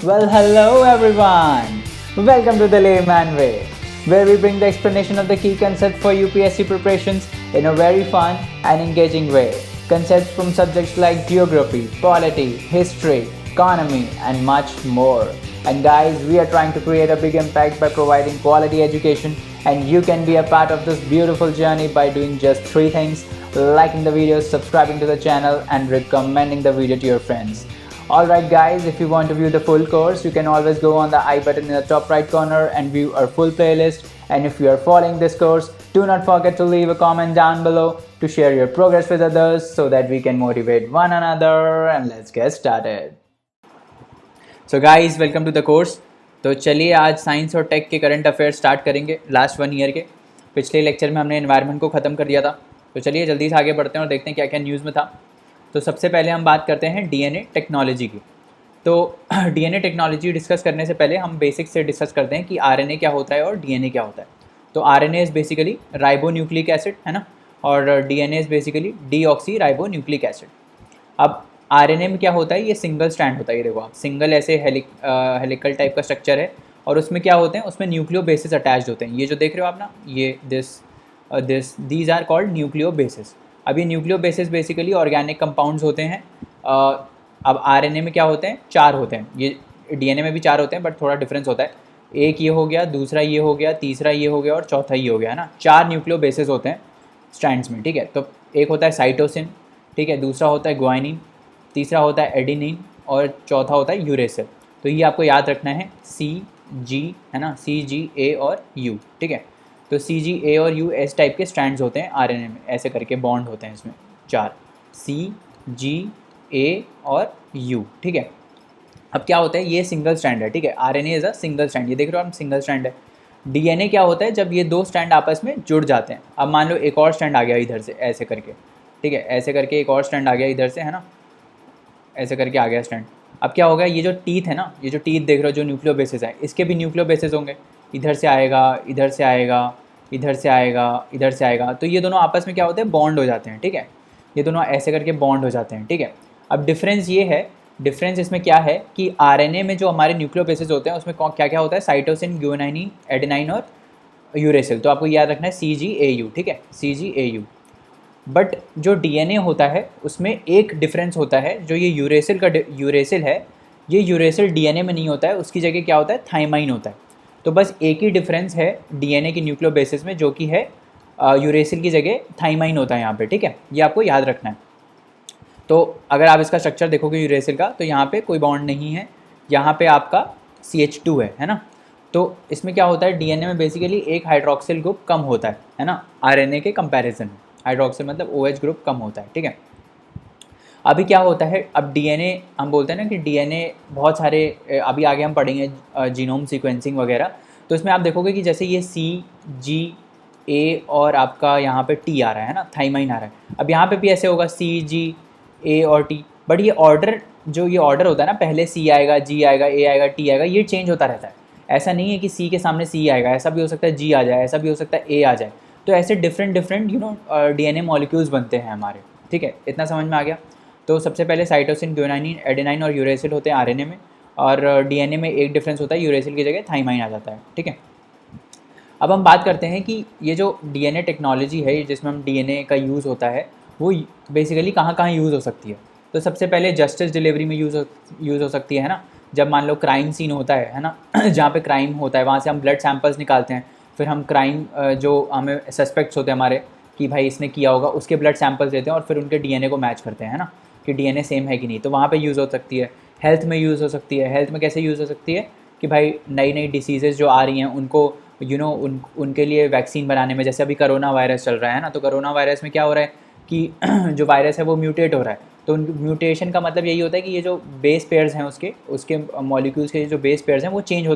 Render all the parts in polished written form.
Well, hello everyone. Welcome to the Layman Way, where we bring the explanation of the key concepts for UPSC preparations in a very fun and engaging way. Concepts from subjects like geography, polity, history, economy, and much more. And guys, we are trying to create a big impact by providing quality education, and you can be a part of this beautiful journey by doing just 3 things: liking the videos, subscribing to the channel, and recommending the video to your friends. Alright guys, if you want to view the full course, you can always go on the I button in the top right corner and view our full playlist. And if you are following this course, do not forget to leave a comment down below to share your progress with others so that we can motivate one another. And let's get started. So guys, welcome to the course. तो चलिए आज science और take के current affairs start करेंगे last 1 year के। पिछले lecture में हमने एनवायरनमेंट को ख़त्म कर दिया था, तो चलिए जल्दी से आगे बढ़ते हैं और देखते हैं क्या क्या न्यूज़ में था। तो सबसे पहले हम बात करते हैं डीएनए टेक्नोलॉजी की। तो डीएनए टेक्नोलॉजी डिस्कस करने से पहले हम बेसिक से डिस्कस करते हैं कि आरएनए क्या होता है और डीएनए क्या होता है। तो RNA is basically ribonucleic acid, है ना, और DNA is basically deoxy ribonucleic acid. अब आरएनए में क्या होता है, ये सिंगल स्ट्रैंड होता है। ये देखो आप, सिंगल ऐसे हेलिकल टाइप का स्ट्रक्चर है और उसमें क्या होते हैं, उसमें न्यूक्लियो बेसिस अटैच्ड होते हैं। ये जो देख रहे हो आप ना, ये these are called nucleobases. अब ये nucleobases basically organic compounds होते हैं। अब आरएनए में क्या होते हैं, 4 होते हैं। ये डीएनए में भी 4 होते हैं बट थोड़ा डिफरेंस होता है। एक ये हो गया, दूसरा ये हो गया, तीसरा ये हो गया और चौथा ये हो गया, है ना। 4 न्यूक्लियो बेसिस होते हैं स्ट्रैंड्स में, ठीक है। तो एक होता है साइटोसिन, ठीक है, दूसरा होता है ग्वाइनिन, तीसरा होता है एडिनिन और चौथा होता है यूरेसिल। तो ये आपको याद रखना है, CG, है ना, CG, A और U, ठीक है। तो CG, A और U इस टाइप के स्ट्रैंड्स होते हैं आरएनए में, ऐसे करके बॉन्ड होते हैं इसमें 4, CG, A और U, ठीक है। अब क्या होता है, ये सिंगल स्ट्रैंड है, ठीक है। RNA is a single strand, ये देख रहे हो आप, सिंगल स्ट्रैंड है। डीएनए क्या होता है, जब ये 2 स्ट्रैंड आपस में जुड़ जाते हैं। अब मान लो एक और स्ट्रैंड आ गया इधर से ऐसे करके, ठीक है, ऐसे करके एक और स्ट्रैंड आ गया इधर से, है ना, ऐसे करके आ गया स्ट्रैंड। अब क्या होगा, ये जो टीथ है ना, ये जो टीथ देख रहे हो, जो न्यूक्लियो बेसिस है, इसके भी न्यूक्लियो बेसिस होंगे। इधर से आएगा, इधर से आएगा, इधर से आएगा, इधर से आएगा, तो ये दोनों आपस में क्या होते हैं, बॉन्ड हो जाते हैं, ठीक है। ये दोनों ऐसे करके बॉन्ड हो जाते हैं, ठीक है। अब डिफरेंस ये है, डिफरेंस इसमें क्या है कि आरएनए में जो हमारे न्यूक्लियो बेसिस होते हैं उसमें क्या क्या होता है, साइटोसिन, गुआनिन, एडेनाइन और यूरेसिल। तो आपको याद रखना है CGAU, ठीक है, CGAU। बट जो डीएनए होता है उसमें एक डिफरेंस होता है, जो ये यूरेसिल है, ये यूरेसिल डीएनए में नहीं होता है, उसकी जगह क्या होता है, थाइमाइन होता है। तो बस एक ही डिफरेंस है डीएनए की न्यूक्लियो बेसिस में, जो कि है यूरेसिल की जगह थाइमाइन होता है यहाँ पे, ठीक है। ये आपको याद रखना है। तो अगर आप इसका स्ट्रक्चर देखोगे यूरेसिल का, तो यहाँ पे कोई बॉन्ड नहीं है, यहाँ पे आपका CH2 है ना। तो इसमें क्या होता है, डीएनए में बेसिकली एक हाइड्रोक्सिल ग्रुप कम होता है ना, आरएनए के कंपैरिजन में। हाइड्रोक्सिल मतलब OH ग्रुप कम होता है, ठीक है। अभी क्या होता है, अब डीएनए हम बोलते हैं ना कि डीएनए बहुत सारे, अभी आगे हम पढ़ेंगे जीनोम सीक्वेंसिंग वगैरह। तो इसमें आप देखोगे कि जैसे ये CGA और आपका यहाँ पे T आ रहा है ना, थाइमाइन आ रहा है। अब यहाँ पे भी ऐसे होगा, CGA और T, बट ये ऑर्डर, जो ये ऑर्डर होता है ना, पहले C आएगा, G आएगा, A आएगा, T आएगा, ये चेंज होता रहता है। ऐसा नहीं है कि C के सामने C आएगा, ऐसा भी हो सकता है G आ जाए, ऐसा भी हो सकता है A आ जाए। तो ऐसे डिफरेंट डीएनए मॉलिक्यूल्स बनते हैं हमारे, ठीक है। इतना समझ में आ गया। तो सबसे पहले साइटोसिन, गुआनिन, एडेनाइन और यूरेसिल होते हैं आरएनए में, और डीएनए में एक डिफरेंस होता है, यूरेसिल की जगह थाइमाइन आ जाता है, ठीक है। अब हम बात करते हैं कि ये जो डीएनए टेक्नोलॉजी है, जिसमें हम डीएनए का यूज़ होता है, वो बेसिकली कहाँ कहाँ यूज़ हो सकती है। तो सबसे पहले जस्टिस डिलीवरी में यूज़ हो सकती है ना। जब मान लो क्राइम सीन होता है ना, जहाँ पे क्राइम होता है, वहाँ से हम ब्लड सैंपल्स निकालते हैं, फिर हम क्राइम जो हमें सस्पेक्ट्स होते हैं हमारे कि भाई इसने किया होगा, उसके ब्लड सैंपल्स लेते हैं और फिर उनके डीएनए को मैच करते हैं, है ना, कि डीएनए सेम है कि नहीं। तो वहाँ पे यूज़ हो सकती है। हेल्थ में यूज़ हो सकती है। हेल्थ में कैसे यूज़ हो सकती है कि भाई नई नई डिसीज़ेज़ जो आ रही हैं उनको उनके लिए वैक्सीन बनाने में, जैसे अभी कोरोना वायरस चल रहा है ना, तो कोरोना वायरस में क्या हो रहा है कि जो वायरस है वो म्यूटेट हो रहा है। तो म्यूटेशन का मतलब यही होता है कि ये जो बेस पेयर्स हैं उसके मॉलिक्यूल्स के जो बेस पेयर्स हैं वो चेंज हो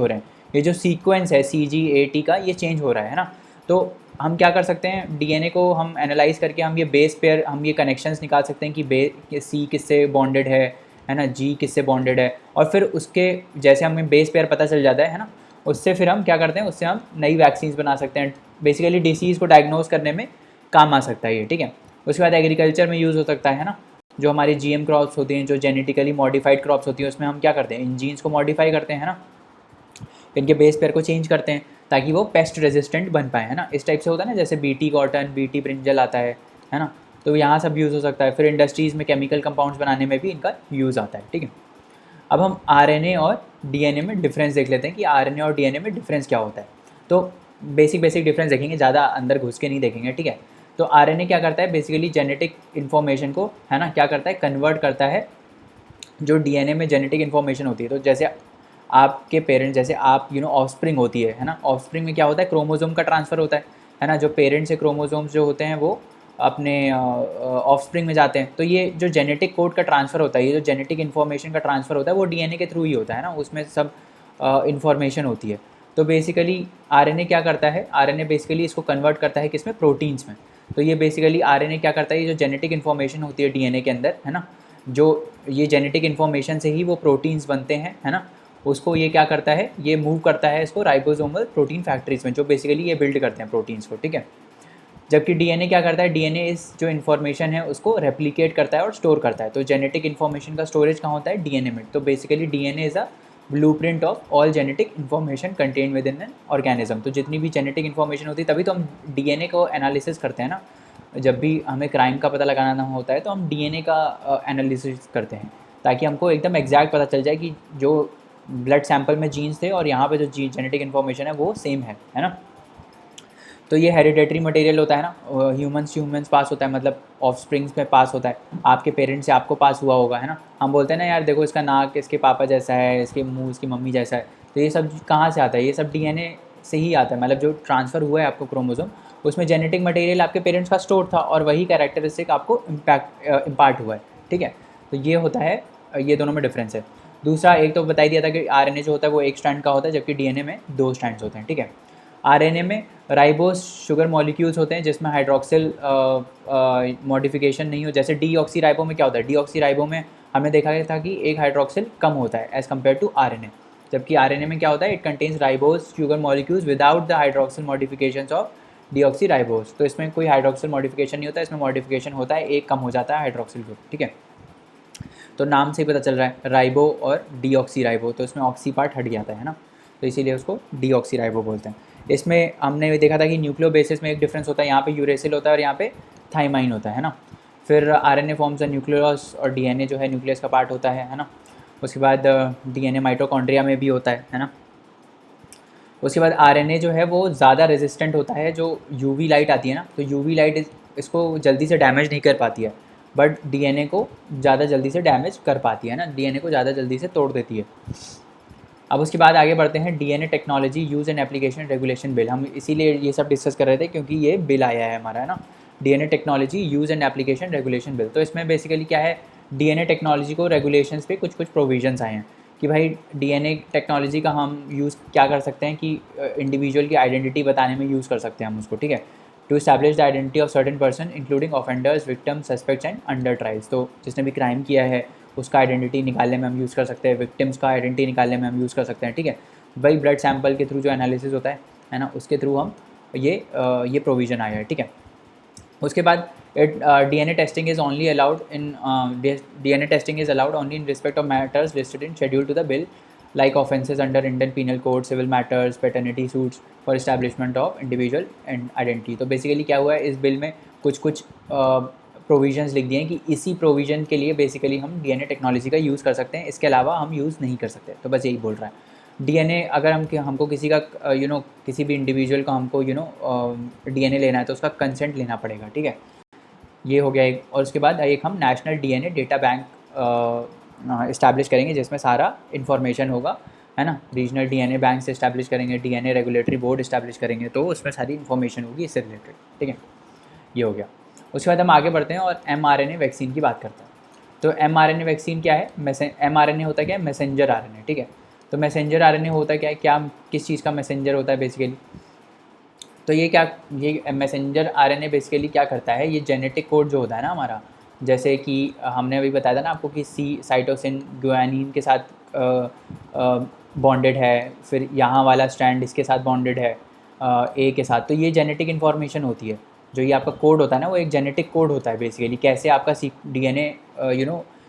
रहे हैं। ये जो सीक्वेंस है CGAT का, ये चेंज हो रहा है ना। तो हम क्या कर सकते हैं, डीएनए को हम एनालाइज करके हम ये बेस पेयर, हम ये कनेक्शंस निकाल सकते हैं कि C किससे बॉन्डेड है ना, G किससे बॉन्डेड है, और फिर उसके जैसे हमें बेस पेयर पता चल जाता है ना, उससे फिर हम क्या करते हैं, उससे हम नई वैक्सीन्स बना सकते हैं। बेसिकली डिसीज़ को डायग्नोज करने में काम आ सकता है ये, ठीक है। उसके बाद एग्रीकल्चर में यूज़ हो सकता है ना। जो हमारी जीएम क्रॉप्स होती हैं, जो जेनेटिकली मॉडिफाइड क्रॉप्स होती हैं, उसमें हम क्या करते हैं, इन जीन्स को मॉडिफाई करते हैं, है ना, इनके बेस पेयर को चेंज करते हैं ताकि वो पेस्ट रेजिस्टेंट बन पाए, है ना। इस टाइप से होता है ना, जैसे बीटी कॉटन, बीटी ब्रिंजल आता है ना, तो यहाँ सब यूज़ हो सकता है। फिर इंडस्ट्रीज़ में केमिकल कंपाउंड्स बनाने में भी इनका यूज़ आता है, ठीक है। अब हम आरएनए और डीएनए में डिफरेंस देख लेते हैं कि आरएनए और डीएनए में डिफरेंस क्या होता है। तो बेसिक डिफरेंस देखेंगे, ज़्यादा अंदर घुस के नहीं देखेंगे, ठीक है। तो आरएनए क्या करता है, बेसिकली जेनेटिक इन्फॉर्मेशन को, है ना, क्या करता है, कन्वर्ट करता है जो डीएनए में जेनेटिक इन्फॉर्मेशन होती है। तो जैसे आपके पेरेंट्स, जैसे आप ऑफस्प्रिंग होती है ना, ऑफस्प्रिंग में क्या होता है, क्रोमोसोम का ट्रांसफ़र होता है ना, जो पेरेंट्स से क्रोमोसोम्स जो होते हैं वो अपने ऑफस्प्रिंग में जाते हैं। तो ये जो जेनेटिक कोड का ट्रांसफ़र होता है, ये जो जेनेटिक इन्फॉर्मेशन का ट्रांसफ़र होता है वो डीएनए के थ्रू ही होता है ना, उसमें सब इन्फॉर्मेशन होती है। तो बेसिकली आरएनए क्या करता है, आरएनए बेसिकली इसको कन्वर्ट करता है किसमें, प्रोटीन्स में। तो ये बेसिकली आरएनए क्या करता है, ये जो जेनेटिक इन्फॉर्मेशन होती है डीएनए के अंदर, है ना, जो ये जेनेटिक इन्फॉर्मेशन से ही वो प्रोटीन्स बनते हैं, है ना, उसको ये क्या करता है, ये मूव करता है इसको राइबोसोमल प्रोटीन फैक्ट्रीज में, जो बेसिकली ये बिल्ड करते हैं प्रोटीन्स को, ठीक है। जबकि डीएनए क्या करता है, डीएनए इस जो इन्फॉर्मेशन है उसको रेप्लिकेट करता है और स्टोर करता है। तो जेनेटिक इन्फॉर्मेशन का स्टोरेज कहाँ होता है, डीएनए में। तो basically DNA is a blueprint of all genetic information contain with in an organism. तो जितनी भी जेनेटिक इन्फॉर्मेशन होती है, तभी तो हम डीएनए को एनालिसिस करते हैं ना। जब भी हमें क्राइम का पता लगाना होता है तो हम डीएनए का एनालिसिस करते हैं, ताकि हमको एकदम एग्जैक्ट पता चल जाए कि जो ब्लड सैंपल में जीन्स थे और यहाँ पे जो जेनेटिक इन्फॉर्मेशन है वो सेम है ना। तो ये हेरिडेटरी मटेरियल होता है ना, ह्यूमंस टू ह्यूमंस पास होता है, मतलब ऑफ स्प्रिंग्स में पास होता है, आपके पेरेंट्स से आपको पास हुआ होगा, है ना। हम बोलते हैं ना, यार देखो इसका नाक इसके पापा जैसा है, इसके मुंह इसकी मम्मी जैसा है। तो ये सब कहाँ से आता है, ये सब डीएनए से ही आता है, मतलब जो ट्रांसफ़र हुआ है आपको क्रोमोसोम, उसमें जेनेटिक मटेरियल आपके पेरेंट्स का स्टोर था और वही कैरेक्टरिस्टिक आपको इम्पार्ट हुआ है, ठीक है। तो ये होता है, ये दोनों में डिफरेंस है। दूसरा, एक तो बता ही दिया था कि आरएनए जो होता है वो एक स्ट्रैंड का होता है, जबकि डीएनए में 2 स्ट्रैंड्स होते हैं, ठीक है। आरएनए में राइबोस शुगर मॉलिक्यूल्स होते हैं जिसमें हाइड्रोक्सिल मॉडिफिकेशन नहीं हो। जैसे डीऑक्सी राइबो में क्या होता है, डीऑक्सी राइबो में हमने देखा था कि एक हाइड्रोक्सिल कम होता है एज़ कम्पेयर टू आरएनए। जबकि आरएनए में क्या होता है, it contains ribose sugar molecules without the hydroxyl modifications of deoxy ribose. तो इसमें कोई हाइड्रोक्सिल मॉडिफिकेशन नहीं होता, इसमें मॉडिफिकेशन होता है, एक कम हो जाता है हाइड्रोक्सिल ग्रुप, ठीक है। तो नाम से ही पता चल रहा है, राइबो और डीऑक्सी राइबो, तो इसमें ऑक्सी पार्ट हट जाता है ना, तो इसीलिए उसको डीऑक्सी राइबो बोलते हैं। इसमें हमने देखा था कि न्यूक्लियो बेसिस में एक डिफरेंस होता है, यहाँ पे यूरेसिल होता है और यहाँ पे थाइमाइन होता है ना। फिर आरएनए फॉर्म्स है न्यूक्लियस और डीएनए जो है न्यूक्लियस का पार्ट होता है ना। उसके बाद डीएनए माइटोकॉन्ड्रिया में भी होता है ना। उसके बाद आरएनए जो है वो ज़्यादा रेजिस्टेंट होता है, जो यूवी लाइट आती है ना, तो यूवी लाइट इसको जल्दी से डैमेज नहीं कर पाती है, बट डीएनए को ज़्यादा जल्दी से डैमेज कर पाती है ना, डीएनए को ज़्यादा जल्दी से तोड़ देती है। अब उसके बाद आगे बढ़ते हैं, DNA technology use and application regulation bill. हम इसीलिए ये सब डिस्कस कर रहे थे क्योंकि ये बिल आया है हमारा, है ना, DNA technology use and application regulation bill. तो इसमें बेसिकली क्या है, डीएनए टेक्नोलॉजी को रेगुलेशंस पे कुछ कुछ प्रोविजंस आए हैं कि भाई डीएनए टेक्नोलॉजी का हम यूज़ क्या कर सकते हैं कि इंडिविजुअल की आइडेंटिटी बताने में यूज़ कर सकते हैं हम उसको, ठीक है। To establish the identity of certain person including offenders, victim, suspects and under trials. तो जिसने भी क्राइम किया है उसका आइडेंटिटी निकालने में हम यूज़ कर सकते हैं, विक्टिम्स का आइडेंटिटी निकालने में हम यूज़ कर सकते हैं, ठीक है। वही ब्लड सैंपल के थ्रू जो एनालिसिस होता है ना, उसके थ्रू हम ये प्रोविज़न आया है, ठीक है। उसके बाद DNA testing is only allowed in DNA testing is allowed only in respect of matters listed in schedule to the bill like offences under Indian penal code, civil matters, paternity suits for establishment of individual and identity. तो basically क्या हुआ है, इस bill में कुछ कुछ provisions लिख दिए हैं कि इसी प्रोविज़न के लिए बेसिकली हम डीएनए टेक्नोलॉजी का यूज़ कर सकते हैं, इसके अलावा हम यूज़ नहीं कर सकते। तो बस यही बोल रहा है। डीएनए अगर हमको किसी का किसी भी इंडिविजुअल का हमको डीएनए लेना है तो उसका कंसेंट लेना पड़ेगा, ठीक है। ये हो गया एक। और उसके बाद एक हम national DNA data bank establish करेंगे जिसमें सारा इन्फॉर्मेशन होगा, है ना। रीजनल डीएनए बैंक से इस्टेब्लिश करेंगे, डीएनए रेगुलेटरी बोर्ड इस्टेब्लिश करेंगे, तो उसमें सारी इन्फॉर्मेशन होगी इससे रिलेटेड, ठीक है। ये हो गया। उसके बाद हम आगे बढ़ते हैं और एमआरएनए वैक्सीन की बात करते हैं। तो एमआरएनए वैक्सीन क्या है, एमआरएनए होता क्या है, मैसेंजर आरएनए, ठीक है। तो मैसेंजर आरएनए होता क्या है, क्या किस चीज़ का मैसेंजर होता है बेसिकली। तो ये मैसेंजर आरएनए बेसिकली क्या करता है, ये जेनेटिक कोड जो होता है ना हमारा, जैसे कि हमने अभी बताया था ना आपको कि सी साइटोसिन गुआनिन के साथ बॉन्डेड है, फिर यहाँ वाला स्ट्रैंड इसके साथ बॉन्डेड है ए के साथ, तो ये जेनेटिक इन्फॉर्मेशन होती है। जो ये आपका कोड होता है ना, वो एक जेनेटिक कोड होता है बेसिकली, कैसे आपका DNA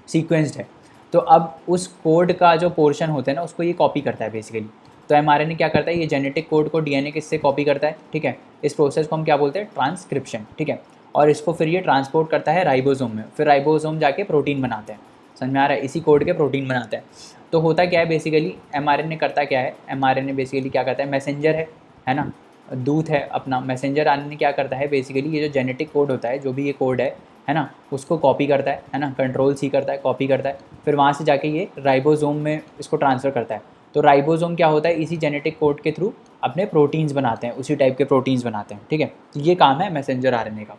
सीक्वेंस्ड है। तो अब उस कोड का जो पोर्शन होता है ना, उसको ये कॉपी करता है बेसिकली। तो mRNA क्या करता है, ये जेनेटिक कोड को DNA किससे कॉपी करता है, ठीक है। इस प्रोसेस को हम क्या बोलते हैं, ट्रांसक्रिप्शन, ठीक है। और इसको फिर ये ट्रांसपोर्ट करता है राइबोसोम में, फिर राइबोसोम जाके प्रोटीन बनाते हैं। समझ में आ रहा है, इसी कोड के प्रोटीन बनाते हैं। तो होता क्या है बेसिकली, mRNA करता क्या है, mRNA बेसिकली क्या करता है, मैसेंजर है ना, दूत है अपना। मैसेंजर आरएनए क्या करता है बेसिकली, ये जो जेनेटिक कोड होता है, जो भी ये कोड है ना, उसको कॉपी करता है ना, कंट्रोल C करता है, कॉपी करता है, फिर वहाँ से जाके ये राइबोसोम में इसको ट्रांसफ़र करता है। तो राइबोसोम क्या होता है, इसी जेनेटिक कोड के थ्रू अपने प्रोटीन्स बनाते हैं, उसी टाइप के प्रोटीन्स बनाते हैं, ठीक है। तो ये काम है मैसेंजर आरएनए का।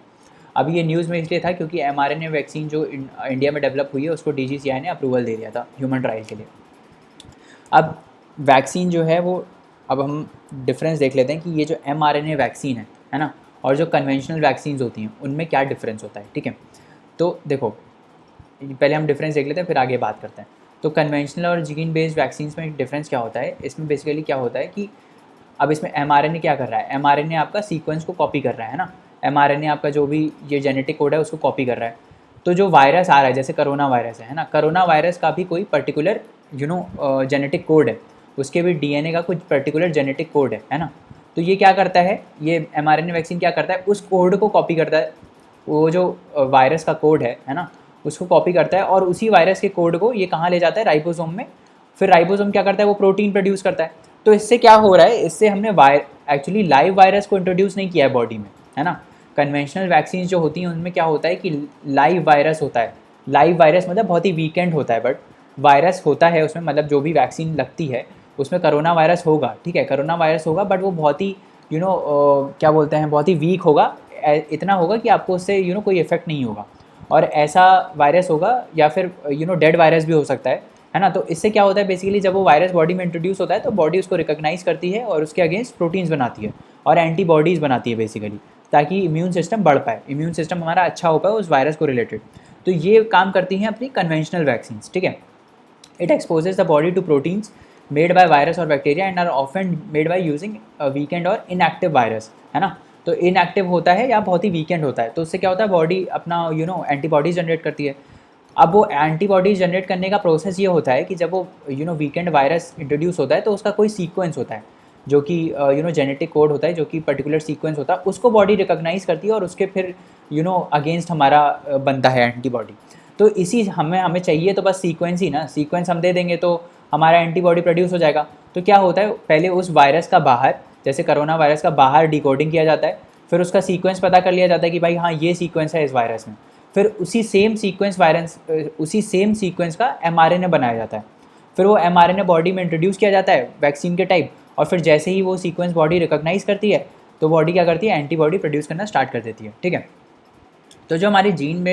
अब ये न्यूज़ में इसलिए था क्योंकि mRNA वैक्सीन जो इंडिया में डेवलप हुई है, उसको DGCI ने अप्रूवल दे दिया था ह्यूमन ट्रायल के लिए। अब वैक्सीन जो है वो, अब हम डिफरेंस देख लेते हैं कि ये जो mRNA वैक्सीन है ना, और जो कन्वेंशनल वैक्सीन्स होती हैं उनमें क्या डिफरेंस होता है, ठीक है। तो देखो, पहले हम डिफरेंस देख लेते हैं, फिर आगे बात करते हैं। तो कन्वेंशनल और जीन बेस्ड वैक्सीन्स में डिफरेंस क्या होता है, इसमें बेसिकली क्या होता है कि अब इसमें mRNA क्या कर रहा है, mRNA आपका सीक्वेंस को कॉपी कर रहा है ना, mRNA आपका जो भी ये जेनेटिक कोड है उसको कॉपी कर रहा है। तो जो वायरस आ रहा है, जैसे कोरोना वायरस है ना, कोरोना वायरस का भी कोई पर्टिकुलर जेनेटिक कोड है, उसके भी DNA का कुछ पर्टिकुलर जेनेटिक कोड है ना। तो ये क्या करता है, ये mRNA वैक्सीन क्या करता है, उस कोड को कॉपी करता है, वो जो वायरस का कोड है ना, उसको कॉपी करता है, और उसी वायरस के कोड को ये कहाँ ले जाता है, राइबोसोम में। फिर राइबोसोम क्या करता है, वो प्रोटीन प्रोड्यूस करता है। तो इससे क्या हो रहा है, इससे हमने एक्चुअली लाइव वायरस को इंट्रोड्यूस नहीं किया है बॉडी में, है ना। कन्वेंशनल वैक्सीन जो होती हैं उनमें क्या होता है कि लाइव वायरस होता है। लाइव वायरस मतलब बहुत ही वीकेंड होता है, बट वायरस होता है उसमें, मतलब जो भी वैक्सीन लगती है उसमें कोरोना वायरस होगा, ठीक है, कोरोना वायरस होगा, बट वो बहुत ही क्या बोलते हैं, बहुत ही वीक होगा, इतना होगा कि आपको उससे कोई इफेक्ट नहीं होगा। और ऐसा वायरस होगा, या फिर डेड वायरस भी हो सकता है ना। तो इससे क्या होता है बेसिकली, जब वो वायरस बॉडी में इंट्रोड्यूस होता है तो बॉडी उसको रिकॉग्नाइज करती है और उसके अगेंस्ट प्रोटीन्स बनाती है और एंटीबॉडीज़ बनाती है बेसिकली, ताकि इम्यून सिस्टम बढ़ पाए, इम्यून सिस्टम हमारा अच्छा हो पाए उस वायरस को रिलेटेड। तो ये काम करती हैं अपनी कन्वेंशनल वैक्सीन, ठीक है। It exposes the body to proteins made by virus और bacteria and are often made by using weakened और इनएक्टिव वायरस, है ना। तो इनएक्टिव होता है या बहुत ही वीकेंड होता है, तो उससे क्या होता है, बॉडी अपना एंटीबॉडीज जनरेट करती है। अब वो एंटीबॉडीज जनरेट करने का प्रोसेस ये होता है कि जब वो वीकेंड वायरस इंट्रोड्यूस होता है तो उसका कोई सीक्वेंस होता है, जो कि जेनेटिक कोड होता है, जो कि पर्टिकुलर सीक्वेंस होता है, उसको बॉडी रिकॉग्नाइज करती है और उसके फिर अगेंस्ट हमारा बनता है एंटीबॉडी। तो इसी हमें चाहिए तो बस सीक्वेंस ही ना, सीक्वेंस हम दे देंगे तो हमारा एंटीबॉडी प्रोड्यूस हो जाएगा। तो क्या होता है, पहले उस वायरस का बाहर, जैसे कोरोना वायरस का बाहर डिकोडिंग किया जाता है, फिर उसका सीक्वेंस पता कर लिया जाता है कि भाई हाँ ये सीक्वेंस है इस वायरस में। फिर उसी सेम सीक्वेंस का mRNA बनाया जाता है। फिर वो mRNA बॉडी में इंट्रोड्यूस किया जाता है वैक्सीन के टाइप, और फिर जैसे ही वो सीक्वेंस बॉडी रिकॉग्नाइज करती है तो बॉडी क्या करती है, एंटीबॉडी प्रोड्यूस करना स्टार्ट कर देती है, ठीक है। तो जो हमारी जीन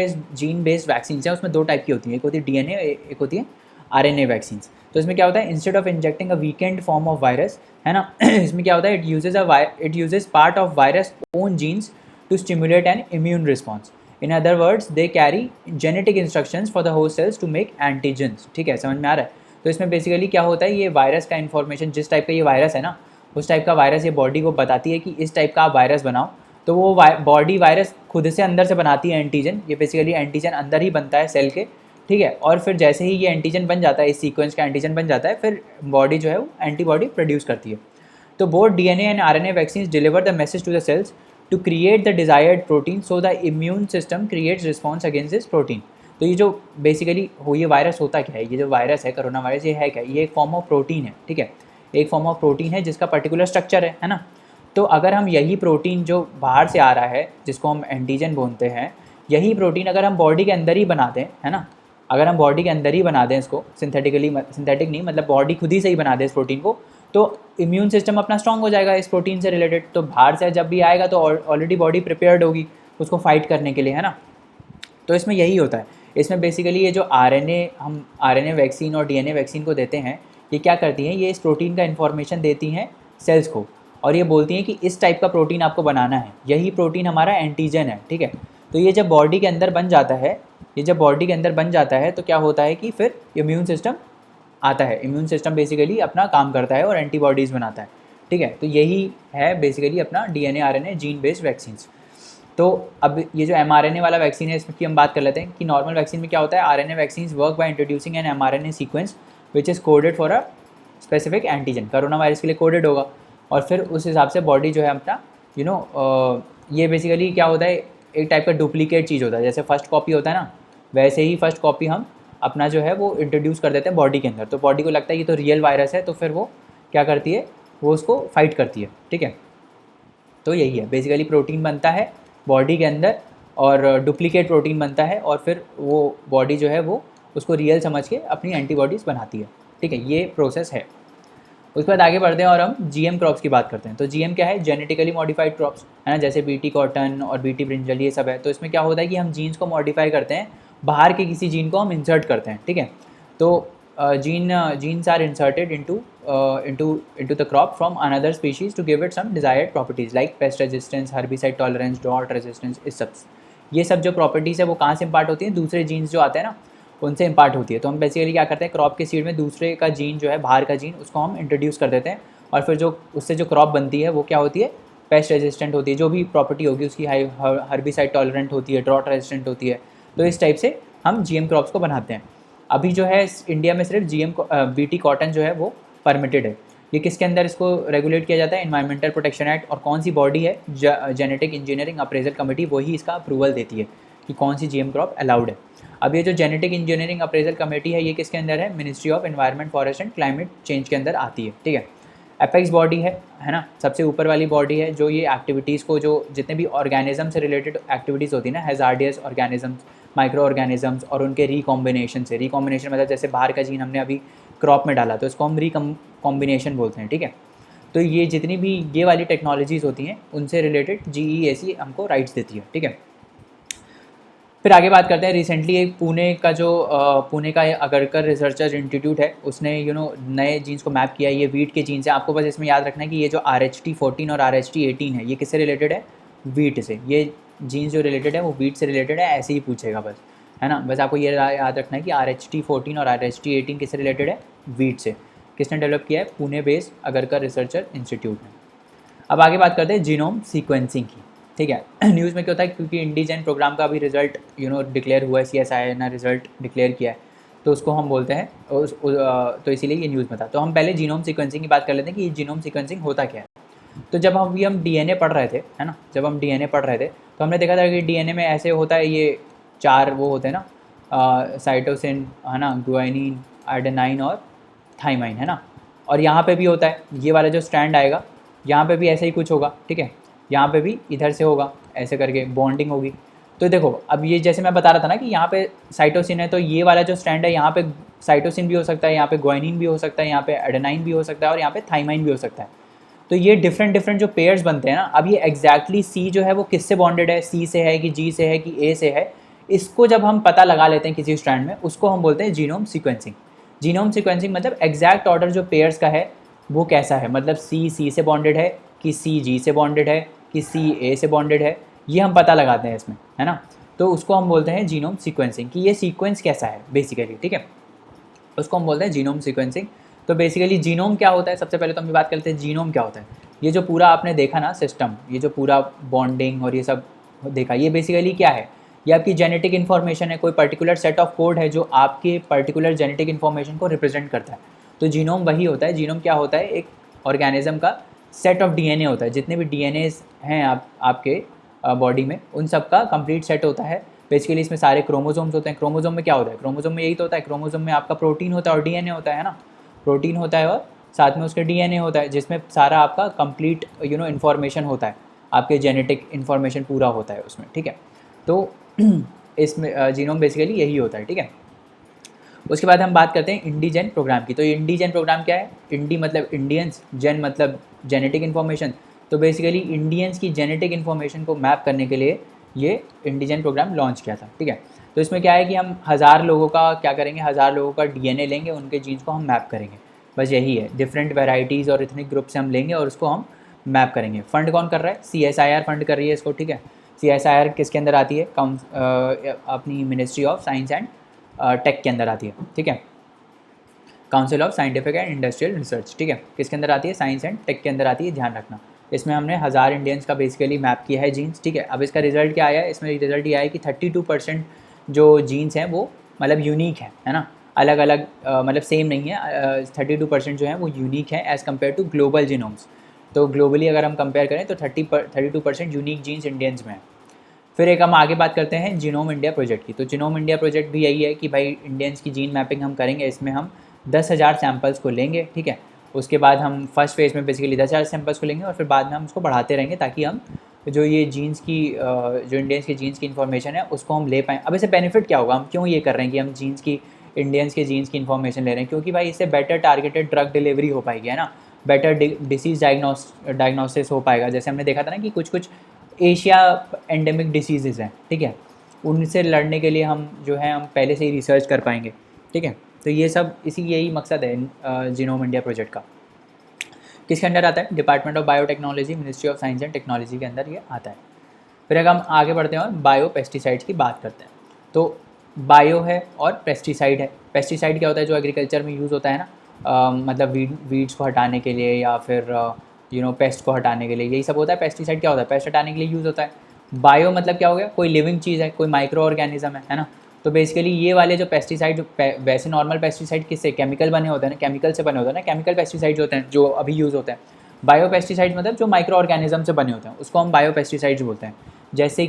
बेस्ड वैक्सीन है उसमें दो टाइप की होती हैं, एक होती है DNA, एक होती है RNA वैक्सीन। तो इसमें क्या होता है, instead of injecting a weakened form of virus, है ना, इसमें क्या होता है, it uses part of virus own genes to stimulate an immune response. In other words they carry genetic instructions for the host cells to make antigens, ठीक है, समझ में आ रहा है। तो इसमें बेसिकली क्या होता है, ये वायरस का इन्फॉर्मेशन, जिस टाइप का ये वायरस है ना, उस टाइप का वायरस ये बॉडी को बताती है कि इस टाइप का आप वायरस बनाओ। तो वो बॉडी वायरस खुद से अंदर से बनाती है एंटीजन, ये बेसिकली एंटीजन अंदर ही बनता है सेल के, ठीक है। और फिर जैसे ही ये एंटीजन बन जाता है, इस सीक्वेंस का एंटीजन बन जाता है, फिर बॉडी जो है वो एंटीबॉडी प्रोड्यूस करती है। तो both DNA and RNA vaccine deliver the message to the cells to create the desired protein, so the immune system creates response against this protein. तो ये जो बेसिकली ये वायरस होता क्या है, ये जो वायरस है कोरोना वायरस, ये है क्या, ये एक फॉर्म ऑफ प्रोटीन है, ठीक है, एक फॉर्म ऑफ प्रोटीन है जिसका पर्टिकुलर स्ट्रक्चर है ना। तो अगर हम यही प्रोटीन जो बाहर से आ रहा है, जिसको हम एंटीजन बोलते हैं, यही प्रोटीन अगर हम बॉडी के अंदर ही बना दें, है ना, अगर हम बॉडी के अंदर ही बना दें इसको, सिंथेटिक नहीं, मतलब बॉडी खुद ही से ही बना दे इस प्रोटीन को, तो इम्यून सिस्टम अपना स्ट्रांग हो जाएगा इस प्रोटीन से रिलेटेड। तो बाहर से जब भी आएगा तो ऑलरेडी बॉडी प्रिपेयर्ड होगी उसको फाइट करने के लिए, है ना। तो इसमें यही होता है। इसमें बेसिकली ये जो हम RNA वैक्सीन और DNA वैक्सीन को देते हैं, ये क्या करती हैं, ये इस प्रोटीन का इन्फॉर्मेशन देती हैं सेल्स को, और ये बोलती हैं कि इस टाइप का प्रोटीन आपको बनाना है, यही प्रोटीन हमारा एंटीजन है, ठीक है। तो ये जब बॉडी के अंदर बन जाता है, तो क्या होता है कि फिर इम्यून सिस्टम आता है, इम्यून सिस्टम बेसिकली अपना काम करता है और एंटीबॉडीज़ बनाता है, ठीक है। तो यही है बेसिकली अपना DNA RNA gene based vaccines. तो अब ये जो mRNA वाला वैक्सीन है इसकी हम बात कर लेते हैं कि नॉर्मल वैक्सीन में क्या होता है, RNA vaccine work by introducing N mRNA sequence which is coded for a specific antigen, corona virus के लिए कोडेड होगा, और फिर उस हिसाब से बॉडी जो है अपना ये बेसिकली क्या होता है, एक टाइप का डुप्लीकेट चीज़ होता है, जैसे फर्स्ट कॉपी होता है ना, वैसे ही फर्स्ट कॉपी हम अपना जो है वो इंट्रोड्यूस कर देते हैं बॉडी के अंदर, तो बॉडी को लगता है ये तो रियल वायरस है, तो फिर वो क्या करती है, वो उसको फाइट करती है, ठीक है। तो यही है बेसिकली, प्रोटीन बनता है बॉडी के अंदर और डुप्लीकेट प्रोटीन बनता है, और फिर वो बॉडी जो है वो उसको रियल समझ के अपनी एंटीबॉडीज़ बनाती है, ठीक है, ये प्रोसेस है। उसके बाद आगे बढ़ते हैं और हम जीएम क्रॉप्स की बात करते हैं। तो जीएम क्या है, जेनेटिकली मॉडिफाइड क्रॉप्स, है ना, जैसे बीटी कॉटन और बीटी ब्रिंजल ये सब है। तो इसमें क्या होता है कि हम जीन्स को मॉडिफाई करते हैं, बाहर के किसी जीन को हम इंसर्ट करते हैं, ठीक है। तो genes are inserted into the crop from another species to give it some desired properties like pest resistance, herbicide tolerance, drought resistance, इस सब ये सब जो प्रॉपर्टीज़ है वो कहाँ से इम्पार्ट होती हैं, दूसरे जीन्स जो आते हैं ना उनसे इम्पार्ट होती है। तो हम बेसिकली क्या करते हैं, क्रॉप के सीड में दूसरे का जीन जो है, बाहर का जीन, उसको हम इंट्रोड्यूस कर देते हैं, और फिर जो उससे जो क्रॉप बनती है वो क्या होती है, पेस्ट रेजिस्टेंट होती है, जो भी प्रॉपर्टी होगी उसकी, हाई हर्बिसाइड टॉलरेंट होती है, ड्रॉट रेजिस्टेंट होती है। तो इस टाइप से हम जीएम क्रॉप्स को बनाते हैं। अभी जो है इंडिया में सिर्फ बीटी कॉटन जो है वो परमिटेड है। ये किसके अंदर इसको रेगुलेट किया जाता है, एनवायरमेंटल प्रोटेक्शन एक्ट, और कौन सी बॉडी है, जेनेटिक इंजीनियरिंग अप्रेजल कमेटी, वही इसका अप्रूवल देती है कि कौन सी जीएम क्रॉप अलाउड है। अब ये जो जेनेटिक इंजीनियरिंग अप्रेजल कमेटी है, ये किसके अंदर है, Ministry of environment, forest and climate change के अंदर आती है, ठीक है। एपेक्स बॉडी है ना, सबसे ऊपर वाली बॉडी है जो ये एक्टिविटीज़ को, जो जितने भी ऑर्गेनिज्म से रिलेटेड एक्टिविटीज़ होती है ना, हैजार्डियस ऑर्गेनिजम्स, माइक्रो ऑर्गेनिजम्स, और उनके रिकॉम्बिनेशन से, रिकॉम्बिनेशन मतलब जैसे बाहर का जीन हमने अभी क्रॉप में डाला तो इसको हम रिकॉम्बिनेशन बोलते हैं, ठीक है। तो ये जितनी भी ये वाली टेक्नोलॉजीज़ होती हैं उनसे रिलेटेड जीईएसी हमको राइट्स देती है, ठीक है। फिर आगे बात करते हैं, रिसेंटली एक पुणे का अगरकर रिसर्चर इंस्टीट्यूट है, उसने नए जीन्स को मैप किया। ये वीट के जीन्स हैं। आपको बस इसमें याद रखना है कि ये जो RH14 और RH18 है, ये किससे रिलेटेड है, वीट से। ये जीन्स जो रिलेटेड है वो वीट से रिलेटेड है, ऐसे ही पूछेगा बस, है ना। बस आपको ये याद रखना है कि RH14 और RH18 किससे रिलेटेड है, वीट से। किसने डेवलप किया है, Pune based Agarkar researcher institute ने। अब आगे बात करते हैं जीनोम सीक्वेंसिंग की, ठीक है। न्यूज़ में क्या होता है, क्योंकि इंडिजन प्रोग्राम का अभी रिजल्ट डिक्लेयर हुआ है, CSIR ने रिजल्ट डिक्लेयर किया है, तो उसको हम बोलते हैं तो इसीलिए ये न्यूज़ में था। तो हम पहले जीनोम सीक्वेंसिंग की बात कर लेते हैं कि ये जीनोम सीक्वेंसिंग होता क्या है। तो जब हम DNA पढ़ रहे थे, है ना, जब हम DNA पढ़ रहे थे तो हमने देखा था कि DNA में ऐसे होता है, ये 4 वो होते हैं ना, साइटोसिन, है ना, गुआनिन, एडेनाइन और थाइमाइन, है ना। और यहाँ पे भी होता है, ये वाला जो स्ट्रैंड आएगा यहाँ पे भी ऐसे ही कुछ होगा, ठीक है। यहाँ पे भी इधर से होगा, ऐसे करके बॉन्डिंग होगी। तो देखो अब ये जैसे मैं बता रहा था ना कि यहाँ पे साइटोसिन है, तो ये वाला जो स्ट्रैंड है यहाँ पे साइटोसिन भी हो सकता है, यहाँ पे गुआनिन भी हो सकता है, यहाँ पे एडेनाइन भी हो सकता है, और यहाँ पे थाइमाइन भी हो सकता है। तो ये डिफरेंट जो पेयर्स बनते हैं ना, अब ये एग्जैक्टली C जो है वो किससे बॉन्डेड है, C से है कि G से है कि A से है, इसको जब हम पता लगा लेते हैं किसी स्ट्रैंड में, उसको हम बोलते हैं जीनोम सीक्वेंसिंग। जीनोम सीक्वेंसिंग मतलब एग्जैक्ट ऑर्डर जो पेयर्स का है वो कैसा है, मतलब C से बॉन्डेड है कि C G से बॉन्डेड है कि C A से बॉन्डेड है, ये हम पता लगाते हैं इसमें, है ना। तो उसको हम बोलते हैं जीनोम सीक्वेंसिंग, कि ये सीक्वेंस कैसा है बेसिकली, ठीक है, उसको हम बोलते हैं जीनोम सीक्वेंसिंग। तो बेसिकली जीनोम क्या होता है, सबसे पहले तो हम बात करते हैं जीनोम क्या होता है। ये जो पूरा आपने देखा ना सिस्टम, ये जो पूरा बॉन्डिंग और ये सब देखा, ये बेसिकली क्या है, ये आपकी जेनेटिक इन्फॉर्मेशन है, कोई पर्टिकुलर सेट ऑफ कोड है जो आपके पर्टिकुलर जेनेटिक इन्फॉर्मेशन को रिप्रेजेंट करता है। तो जीनोम वही होता है। जीनोम क्या होता है, एक ऑर्गेनिज्म का सेट ऑफ DNA होता है, जितने भी DNA हैं आपके बॉडी में, उन सब का कंप्लीट सेट होता है। बेसिकली इसमें सारे क्रोमोसोम्स होते हैं। क्रोमोसोम में क्या होता है, क्रोमोसोम में यही तो होता है, क्रोमोसोम में आपका प्रोटीन होता है और DNA होता है ना, प्रोटीन होता है और साथ में उसके DNA होता है, जिसमें सारा आपका कंप्लीट इन्फॉर्मेशन होता है, आपके जेनेटिक इन्फॉर्मेशन पूरा होता है उसमें, ठीक है। तो इसमें जीनोम बेसिकली यही होता है, ठीक है। उसके बाद हम बात करते हैं इंडिजन प्रोग्राम की। तो ये इंडिजन प्रोग्राम क्या है, इंडी मतलब इंडियंस, जेन मतलब जेनेटिक इन्फॉर्मेशन। तो बेसिकली इंडियंस की जेनेटिक इन्फॉर्मेशन को मैप करने के लिए ये इंडिजन प्रोग्राम लॉन्च किया था, ठीक है। तो इसमें क्या है कि हम 1000 लोगों का क्या करेंगे, 1000 लोगों का DNA लेंगे, उनके जीन्स को हम मैप करेंगे, बस यही है। डिफरेंट वेराइटीज़ और इतने ग्रुप से हम लेंगे और उसको हम मैप करेंगे। फंड कौन कर रहा है, CSIR फंड कर रही है इसको, ठीक है। CSIR किसके अंदर आती है, अपनी Ministry of Science and Tech के अंदर आती है, ठीक है। Council of Scientific and Industrial Research, ठीक है, किसके अंदर आती है, साइंस एंड टेक के अंदर आती है, ध्यान रखना। इसमें हमने 1000 इंडियंस का बेसिकली मैप किया है जीन्स, ठीक है। अब इसका रिजल्ट क्या आया है, इसमें रिजल्ट ये आया कि 32% जो जीन्स हैं वो मतलब यूनिक है ना, अलग अलग मतलब सेम नहीं है, 32% जो है वो यूनिक है as compare to global genomes. तो ग्लोबली अगर हम कंपेयर करें तो 32% यूनिक जीन्स इंडियंस में है। फिर एक हम आगे बात करते हैं जीनोम इंडिया प्रोजेक्ट की। तो जीनोम इंडिया प्रोजेक्ट भी यही है कि भाई इंडियंस की जीन मैपिंग हम करेंगे, इसमें हम 10,000 सैम्पल्स को लेंगे, ठीक है। उसके बाद हम फर्स्ट फेज़ में बेसिकली 10,000 सैम्पल्स को लेंगे और फिर बाद में हम उसको बढ़ाते रहेंगे ताकि हम जो ये जीन्स की जो इंडियंस की जीन्स की इन्फॉर्मेशन है उसको हम ले पाएँ। अब इससे बेनिफिट क्या होगा, हम क्यों ये कर रहे हैं कि हम जीन्स की इंडियंस के जीन्स की इन्फॉर्मेशन ले रहे हैं, क्योंकि भाई इससे बेटर टारगेटेड ड्रग डिलीवरी हो पाएगी, है ना, बेटर डिसीज़ डायग्नोसिस हो पाएगा। जैसे हमने देखा था ना कि कुछ कुछ एशिया एंडेमिक डिसीज़ हैं, ठीक है, उनसे लड़ने के लिए हम जो है हम पहले से ही रिसर्च कर पाएंगे, ठीक है। तो ये सब यही मकसद है जीनोम इंडिया प्रोजेक्ट का। किसके अंडर आता है, department of biotechnology, ministry of Science and technology के अंदर ये आता है। फिर अगर हम आगे बढ़ते हैं और बायो पेस्टिसाइड्स की बात करते हैं, तो बायो है और पेस्टिसाइड है। पेस्टिसाइड क्या होता है, जो एग्रीकल्चर में यूज़ होता है ना, मतलब वीड्स को हटाने के लिए या फिर पेस्ट को हटाने के लिए, यही सब होता है। पेस्टिसाइड क्या होता है, पेस्ट हटाने के लिए यूज़ होता है। बायो मतलब क्या हो गया, कोई लिविंग चीज़ है, कोई माइक्रो ऑर्गेनिज्म है ना। तो बेसिकली ये वाले जो पेस्टिसाइड, वैसे नॉर्मल पेस्टिसाइड किससे केमिकल बने होते हैं ना, केमिकल से बने होते हैं ना, केमिकल पेस्टिसाइड्स होते हैं जो अभी यूज़ होते हैं। बायो पेस्टिसाइड्स मतलब जो माइक्रो ऑर्गेनिज्म से बने होते हैं उसको हम बायो पेस्टिसाइड्स बोलते हैं। जैसे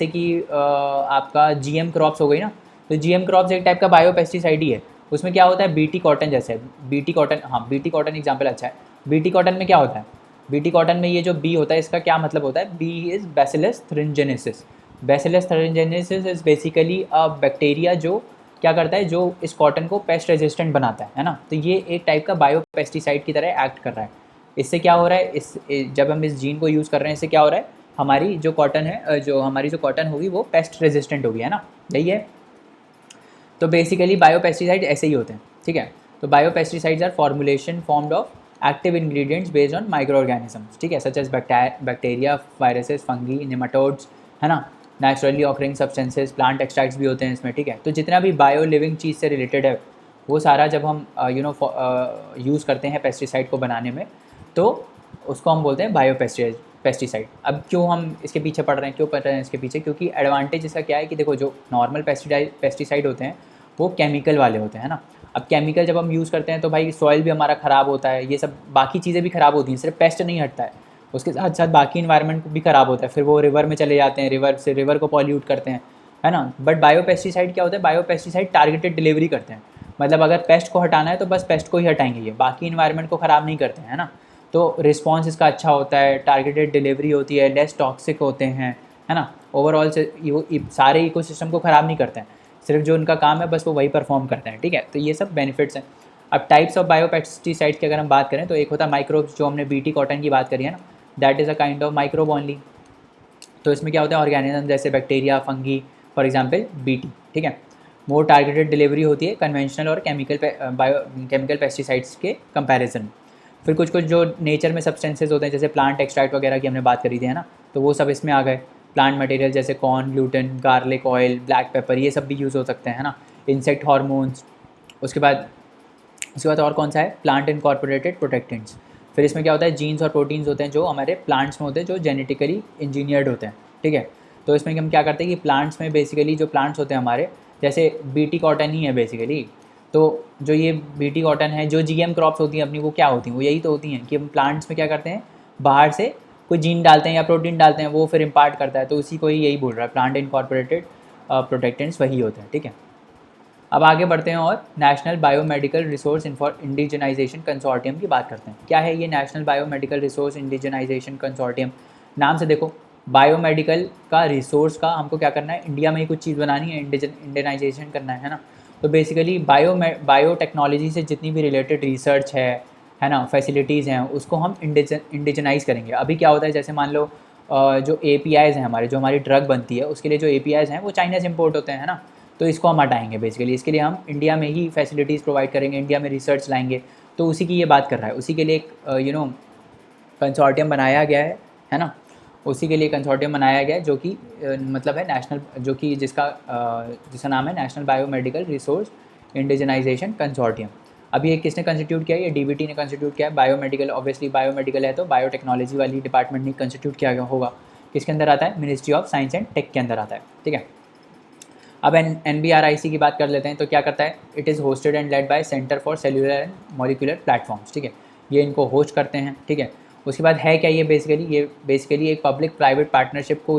कि आपका जीएम क्रॉप्स हो गई ना, तो जीएम क्रॉप्स एक टाइप का बायो पेस्टिसाइड ही है। उसमें क्या होता है, बीटी कॉटन जैसे, बीटी कॉटन, हाँ बीटी कॉटन एग्जाम्पल अच्छा है। बीटी कॉटन में क्या होता है, बीटी कॉटन में ये जो बी होता है इसका क्या मतलब होता है, B is Bacillus thuringiensis. Bacillus thuringiensis is basically a bacteria जो क्या करता है, जो इस कॉटन को पेस्ट रेजिस्टेंट बनाता है ना। तो ये एक टाइप का बायो पेस्टिसाइड की तरह एक्ट कर रहा है। इससे क्या हो रहा है, जब हम इस जीन को यूज़ कर रहे हैं, इससे क्या हो रहा है, हमारी जो कॉटन है, जो हमारी जो कॉटन होगी वो पेस्ट रेजिस्टेंट होगी, है ना, यही है। तो बेसिकली बायो पेस्टिसाइड ऐसे ही होते हैं, ठीक है। तो biopesticides are formulation formed of active ingredients based on microorganisms, ठीक है, such as bacteria, viruses, fungi, nematodes, है ना, naturally occurring substances, plant extracts भी होते हैं इसमें, ठीक है। तो जितना भी बायो लिविंग चीज़ से रिलेटेड है वो सारा जब हम यूज़ करते हैं पेस्टिसाइड को बनाने में, तो उसको हम बोलते हैं बायो पेस्टिसाइड। अब क्यों हम इसके पीछे पड़ रहे हैं, क्यों पड़ रहे हैं इसके पीछे, क्योंकि एडवांटेज इसका क्या है कि देखो, जो नॉर्मल पेस्टिसाइड होते हैं वो केमिकल वाले होते हैं ना। अब केमिकल जब हम यूज़ करते हैं तो भाई सॉइल भी हमारा ख़राब होता है, ये सब बाकी चीज़ें भी ख़राब होती हैं, सिर्फ पेस्ट नहीं हटता है, उसके साथ साथ बाकी इन्वायरमेंट भी ख़राब होता है, फिर वो रिवर में चले जाते हैं, रिवर को पॉल्यूट करते हैं, है ना। बट बायो पेस्टिसाइड क्या होता है, बायो पेस्टिसाइड टारगेटेड डिलीवरी करते हैं, मतलब अगर पेस्ट को हटाना है तो बस पेस्ट को ही हटाएंगे, ये बाकी इन्वायरमेंट को ख़राब नहीं करते हैं, है ना। तो रिस्पॉन्स इसका अच्छा होता है, टारगेटेड डिलीवरी होती है, लेस टॉक्सिक होते हैं, है ना। ओवरऑल से वो सारे इकोसिस्टम को ख़राब नहीं करते हैं, सिर्फ जो उनका काम है बस वो वही परफॉर्म करते हैं, ठीक है। तो ये सब बेनिफिट्स हैं। अब टाइप्स ऑफ बायो पेस्टिसाइड्स की अगर हम बात करें तो एक होता है माइक्रोब्स, जो हमने बीटी कॉटन की बात करी है ना, that is a kind of microbe only. तो इसमें क्या होता है, ऑर्गेनिज्म जैसे bacteria, fungi, for example BT, ठीक है। मोर टारगेटेड डिलीवरी होती है कन्वेंशनल और केमिकल पेस्टिसाइड्स के कंपैरिजन। फिर कुछ कुछ जो नेचर में सब्सटेंसेज होते हैं जैसे प्लांट एक्सट्रैक्ट वगैरह की हमने बात करी थी, है ना, तो वो सब इसमें आ गए। प्लांट मटेरियल जैसे corn, gluten, garlic oil, black pepper, ये सब भी यूज़ हो सकते हैं, है ना। इंसेक्ट हार्मोन्स, उसके बाद और कौन सा है, प्लांट इनकॉर्पोरेटेड प्रोटेक्टेंट्स। फिर इसमें क्या होता है, जीन्स और प्रोटीन्स होते हैं जो हमारे प्लांट्स में होते हैं, जो जेनेटिकली इंजीनियर्ड होते हैं, ठीक है। तो इसमें हम क्या करते हैं कि प्लांट्स में बेसिकली जो प्लांट्स होते हैं हमारे, जैसे बीटी कॉटन ही है बेसिकली, तो जो ये बीटी कॉटन है, जो जीएम क्रॉप्स होती हैं अपनी, वो क्या होती हैं, वो यही तो होती हैं कि हम प्लांट्स में क्या करते हैं, बाहर से कोई जीन डालते हैं या प्रोटीन डालते हैं, वो फिर इम्पार्ट करता है, तो उसी को ही यही बोल रहा है, प्लांट इनकॉर्पोरेटेड प्रोटेक्टेंट्स वही होते हैं, ठीक है। अब आगे बढ़ते हैं और national biomedical resource indigenisation consortium की बात करते हैं। क्या है ये national biomedical resource indigenisation consortium, नाम से देखो, बायोमेडिकल का रिसोर्स का हमको क्या करना है, इंडिया में ही कुछ चीज़ बनानी है, इंडिजनाइजेशन करना है ना। तो बेसिकली बायोटेक्नोलॉजी से जितनी भी रिलेटेड रिसर्च है ना, फैसिलिटीज़ हैं, उसको हम इंडिजनाइज़ करेंगे। अभी क्या होता है, जैसे मान लो जो APIs हैं हमारे, जो हमारी ड्रग बनती है उसके लिए जो APIs हैं वो चाइना से इम्पोर्ट होते हैं, है ना। तो इसको हम हटाएंगे बेसिकली, इसके लिए हम इंडिया में ही फैसिलिटीज़ प्रोवाइड करेंगे, इंडिया में रिसर्च लाएंगे। तो उसी की ये बात कर रहा है, उसी के लिए एक कंसोर्टियम बनाया गया है ना, उसी के लिए कंसोर्टियम बनाया गया है, जो कि मतलब है नेशनल, जो कि जिसका नाम है national biomedical resource indigenisation consortium. अभी ये किसने कंस्टिट्यूट किया है? ये डीबीटी ने कंस्टिट्यूट किया है। बायोमेडिकल, ऑब्वियसली बायोमेडिकल है तो बायोटेक्नोलॉजी वाली डिपार्टमेंट ने कंस्टिट्यूट किया होगा। किसके अंदर आता है? Ministry of Science and Tech के अंदर आता है, ठीक है। अब NBRIC की बात कर लेते हैं तो क्या करता है? It is hosted and led by centre for cellular and molecular platforms, ठीक है। ये इनको होस्ट करते हैं, ठीक है। उसके बाद है क्या ये बेसिकली एक पब्लिक प्राइवेट पार्टनरशिप को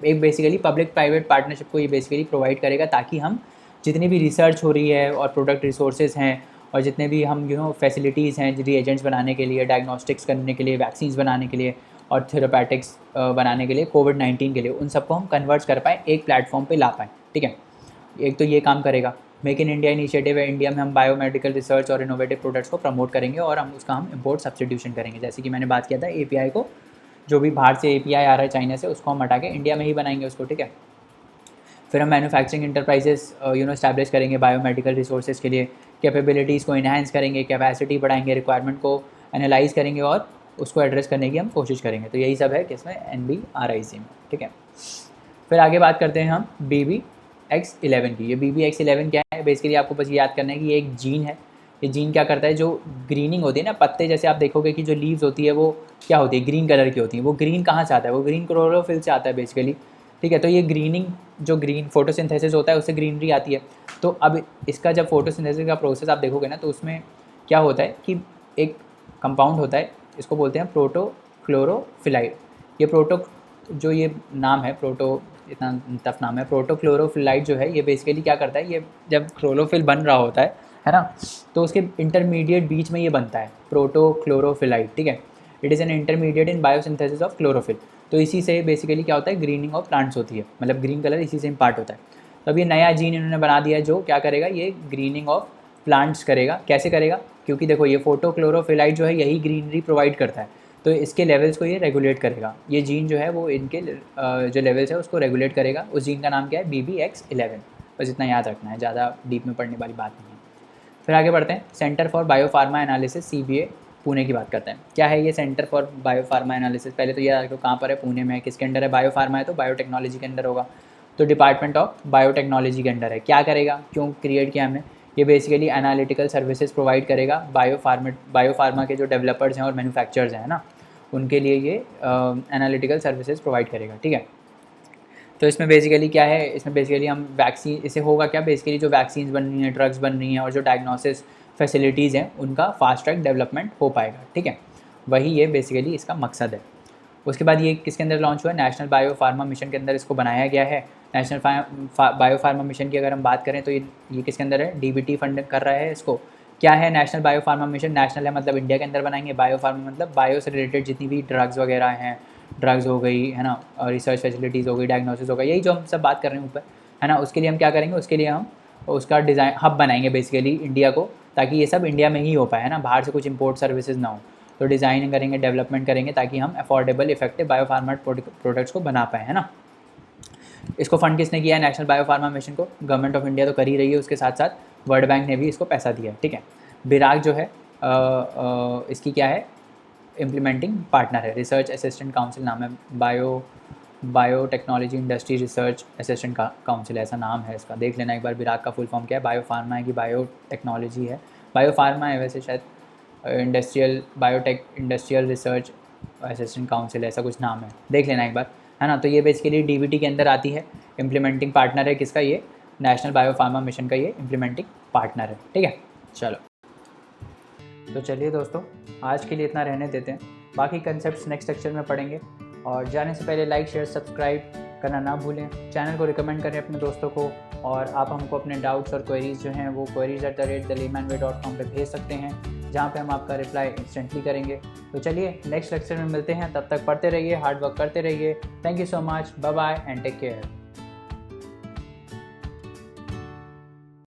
एक बेसिकली पब्लिक प्राइवेट पार्टनरशिप को ये बेसिकली प्रोवाइड करेगा, ताकि हम जितनी भी रिसर्च हो रही है और प्रोडक्ट रिसोर्सेज हैं और जितने भी हम फैसिलिटीज़ हैं रिएजेंट्स बनाने के लिए, डायग्नोस्टिक्स करने के लिए, वैक्सीन्स बनाने के लिए और थेरापेटिक्स बनाने के लिए, कोविड-19 के लिए, उन सबको हम कन्वर्ट कर पाएँ, एक प्लेटफॉर्म पे ला पाएँ, ठीक है। एक तो ये काम करेगा। मेक इन इंडिया इनिशिएटिव है, इंडिया में हम बायोमेडिकल रिसर्च और इनोवेटिव प्रोडक्ट्स को प्रमोट करेंगे और हम इम्पोर्ट सब्स्टिट्यूशन करेंगे। जैसे कि मैंने बात किया था API को, जो भी बाहर से API आ रहा है चाइना से, उसको हम हटा के इंडिया में ही बनाएंगे उसको, ठीक है। फिर हम मैन्युफैक्चरिंग इंटरप्राइजेस इस्टेब्लिश करेंगे बायोमेडिकल रिसोर्सेज के लिए, कैपेबिलिटीज़ को इन्हांस करेंगे, कैपेसिटी बढ़ाएंगे, रिक्वायरमेंट को एनालाइज करेंगे और उसको एड्रेस करने की हम कोशिश करेंगे। तो यही सब है किसमें? NBRIC में, ठीक है। फिर आगे बात करते हैं हम BBX11 की। ये BBX11 क्या है? बेसिकली आपको बस याद करना है कि ये एक जीन है। ये जीन क्या करता है? जो ग्रीनिंग होती है ना, पत्ते जैसे आप देखोगे कि जो लीव्स होती है वो क्या होती है? ग्रीन कलर की होती है। वो ग्रीन कहाँ से आता है? वो ग्रीन क्लोरोफिल से आता है बेसिकली, ठीक है। तो ये ग्रीनिंग, जो ग्रीन फोटोसिंथेसिस होता है उससे ग्रीनरी आती है। तो अब इसका जब फोटोसिंथेसिस का प्रोसेस आप देखोगे ना, तो उसमें क्या होता है कि एक कंपाउंड होता है, इसको बोलते हैं प्रोटोक्लोरोफिलाइड। ये नाम है प्रोटो, इतना टफ नाम है, प्रोटोक्लोरोफिलाइड जो है, ये बेसिकली क्या करता है? ये जब क्लोरोफिल बन रहा होता है ना, तो उसके इंटरमीडिएट बीच में ये बनता है प्रोटोक्लोरोफिलाइड, ठीक है। It is an intermediate in biosynthesis of chlorophyll. तो इसी से बेसिकली क्या होता है? ग्रीनिंग ऑफ प्लांट्स होती है, मतलब ग्रीन कलर इसी से इम्पार्ट होता है। तो अब ये नया जीन इन्होंने बना दिया है जो क्या करेगा? ये ग्रीनिंग ऑफ प्लांट्स करेगा। कैसे करेगा? क्योंकि देखो ये फोटोक्लोरोफिलाइड जो है यही ग्रीनरी प्रोवाइड करता है, तो इसके लेवल्स को ये रेगुलेट करेगा। ये जीन जो है वो इनके जो लेवल्स है उसको रेगुलेट करेगा। उस जीन का नाम क्या है? BBX11। बस इतना याद रखना है, ज़्यादा डीप में पढ़ने वाली बात नहीं है। फिर आगे बढ़ते हैं, centre for biopharma analysis CBA Pune की बात करते हैं। क्या है ये सेंटर फॉर बायोफार्मा एनालिसिस? पहले तो ये कहाँ पर है? पुणे में है। किसके अंडर है? बायोफार्मा है तो बायोटेक्नोलॉजी के अंदर होगा, तो डिपार्टमेंट ऑफ बायोटेक्नोलॉजी के अंडर है। क्या करेगा? क्यों क्रिएट किया हमने? ये बेसिकली एनालिटिकल सर्विसेज प्रोवाइड करेगा बायोफार्मा के जो डेवलपर्स हैं और मैन्युफैक्चरर्स हैं ना, उनके लिए ये एनालिटिकल सर्विसेज प्रोवाइड करेगा, ठीक है। तो इसमें बेसिकली क्या है? इसमें बेसिकली हम वैक्सीन, इससे होगा क्या? बेसिकली जो वैक्सीन्स बन रही हैं, ड्रग्स बन रही हैं और जो डायग्नोसिस फैसिलिटीज़ हैं, उनका फास्ट ट्रैक डेवलपमेंट हो पाएगा, ठीक है। वही ये बेसिकली इसका मकसद है। उसके बाद ये किसके अंदर लॉन्च हुआ है? नेशनल बायोफार्मा मिशन के अंदर इसको बनाया गया है। नेशनल बायोफार्मा मिशन की अगर हम बात करें तो ये किसके अंदर है? DBT फंड कर रहा है इसको। क्या है नेशनल बायोफार्मा मिशन? नेशनल है मतलब इंडिया के अंदर बनाएंगे, बायोफार्मा मतलब बायो से रिलेटेड जितनी भी ड्रग्स वगैरह हैं, ड्रग्स हो गई है ना, और रिसर्च फैसिलिटीज़ हो गई, डायग्नोसिस हो गई, यही जो हम सब बात कर रहे हैं ऊपर, है ना। उसके लिए हम क्या करेंगे? उसके लिए हम उसका डिज़ाइन हब बनाएंगे बेसिकली इंडिया को, ताकि ये सब इंडिया में ही हो पाए, है ना, बाहर से कुछ इंपोर्ट सर्विसेज ना हो। तो डिज़ाइन करेंगे, डेवलपमेंट करेंगे, ताकि हम अफोर्डेबल इफेक्टिव बायोफार्मा प्रोडक्ट्स को बना पाएँ, है ना। इसको फंड किसने किया है? नेशनल बायोफार्मा मिशन को गवर्नमेंट ऑफ इंडिया तो कर ही रही है, उसके साथ साथ वर्ल्ड बैंक ने भी इसको पैसा दिया है, ठीक है। बिराग जो है इसकी क्या है? इम्प्लीमेंटिंग पार्टनर है। रिसर्च असिस्टेंट काउंसिल नाम है, biotechnology industry research assistant council ऐसा नाम है इसका। देख लेना एक बार बिराग का फुल फॉर्म क्या है। बायोफार्मा है कि बायोटेक्नोलॉजी है? बायोफार्मा है वैसे शायद, इंडस्ट्रियल रिसर्च असिस्टेंट काउंसिल ऐसा कुछ नाम है, देख लेना एक बार, है ना। तो ये बेसिकली DBT के अंदर आती है। इम्प्लीमेंटिंग पार्टनर है किसका? ये नेशनल बायोफार्मा मिशन का ये इम्प्लीमेंटिंग पार्टनर है, ठीक है। चलो तो चलिए दोस्तों, आज के लिए इतना रहने देते हैं, बाकी कंसेप्ट्स नेक्स्ट लेक्चर में पढ़ेंगे। और जाने से पहले लाइक शेयर सब्सक्राइब करना ना भूलें, चैनल को रिकमेंड करें अपने दोस्तों को, और आप हमको अपने डाउट्स और क्वेरीज़ जो हैं वो queries@thelaymanway.com पे भेज सकते हैं, जहाँ पे हम आपका रिप्लाई इंस्टेंटली करेंगे। तो चलिए नेक्स्ट लेक्चर में मिलते हैं, तब तक पढ़ते रहिए, हार्ड वर्क करते रहिए। Thank you so much, bye bye and take care.